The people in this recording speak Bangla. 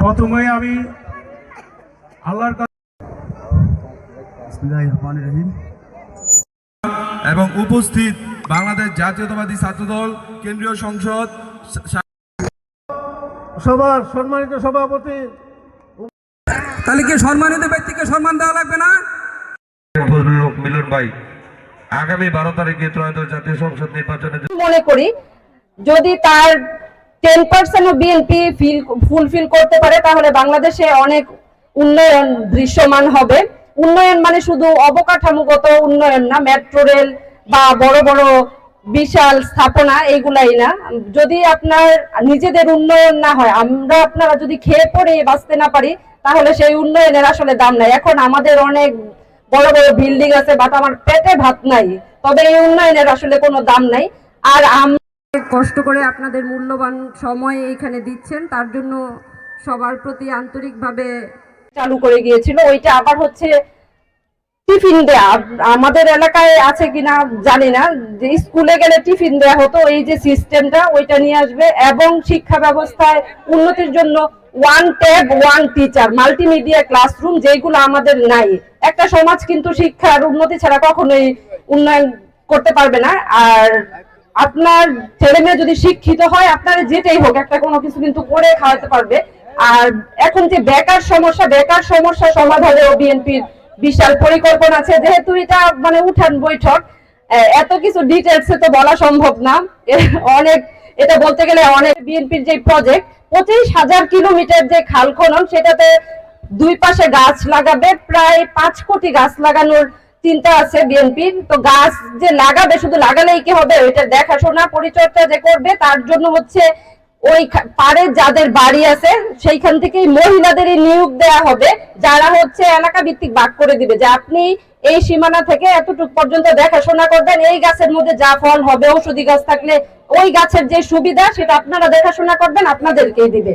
প্রথমে আমি আল্লাহর এবং উপস্থিত বাংলাদেশ জাতীয়তাবাদী ছাত্রদল কেন্দ্রীয় সংসদ সবার সম্মানিত সভাপতি, তাহলে কি সম্মানিত ব্যক্তিকে সম্মান দেওয়া লাগবে না? মিলন ভাই আগামী 12 তারিখে ত্রয়োদশ জাতীয় সংসদ নির্বাচনে মনে করি যদি তার 10% বিএনপি ফুলফিল করতে পারে তাহলে বাংলাদেশে অনেক উন্নয়ন দৃশ্যমান হবে। উন্নয়ন মানে শুধু অবকাঠামোগত উন্নয়ন না, মেট্রো রেল বা বড় বড় বিশাল স্থাপনা এইগুলাই না। যদি আপনার নিজেদের উন্নয়ন না হয়, আপনারা যদি খেয়ে পড়ে বাঁচতে না পারি তাহলে সেই উন্নয়নের আসলে দাম নাই। এখন আমাদের অনেক বড় বড় বিল্ডিং আছে, বাট আমার পেটে ভাত নাই, তবে এই উন্নয়নের আসলে কোনো দাম নাই। আর কষ্ট করে আপনাদের মূল্যবান সময় এখানে দিচ্ছেন, তার জন্য সবার প্রতি আন্তরিকভাবে চালু করে গিয়েছিল। ওইটা আবার হচ্ছে টিফিন দেয়া, আমাদের এলাকায় আছে কিনা জানি না, যে স্কুলে গেলে টিফিন দেয়া হতো, এই যে সিস্টেমটা ওইটা নিয়ে আসবে। এবং শিক্ষা ব্যবস্থায় উন্নতির জন্য one tab one teacher multimedia classroom, যেগুলো আমাদের নাই। একটা সমাজ কিন্তু শিক্ষার উন্নতি ছাড়া কখনোই উন্নয়ন করতে পারবে না। আর আপনার ছেলে মেয়ে যদি শিক্ষিত হয়, আপনার যেটাই হোক একটা কোনো কিছু কিন্তু করে খাওয়াতে পারবে। আর এখন যে বেকার সমস্যা সমাধানেও বিএনপির বিশাল পরিকল্পনা আছে। যেহেতু এটা মানে উঠান বৈঠক, এত কিছু ডিটেলসে তো বলা সম্ভব না, অনেক এটা বলতে গেলে অনেক। বিএনপির যে প্রজেক্ট 25,000 কিলোমিটার যে খাল খনন, সেটাতে দুই পাশে গাছ লাগাবে, প্রায় 5 কোটি গাছ লাগানোর চিন্তা আছে বিএনপির। তো গাছ যে লাগাবে, শুধু লাগালেই কি হবে, ওইটা দেখাশোনা পরিচর্যা যে করবে, তার জন্য হচ্ছে ওই পাড়ে যাদের বাড়ি আছে সেইখান থেকেই মহিলাদেরই নিয়োগ দেয়া হবে, যারা হচ্ছে এলাকা ভিত্তিক ভাগ করে দিবে যে আপনি এই সীমানা থেকে এতটুকু পর্যন্ত দেখাশোনা করবেন, এই গাছের মধ্যে যা ফল হবে, ঔষধি গাছ থাকলে ওই গাছের যে সুবিধা সেটা আপনারা দেখাশোনা করবেন, আপনাদেরকেই দিবে।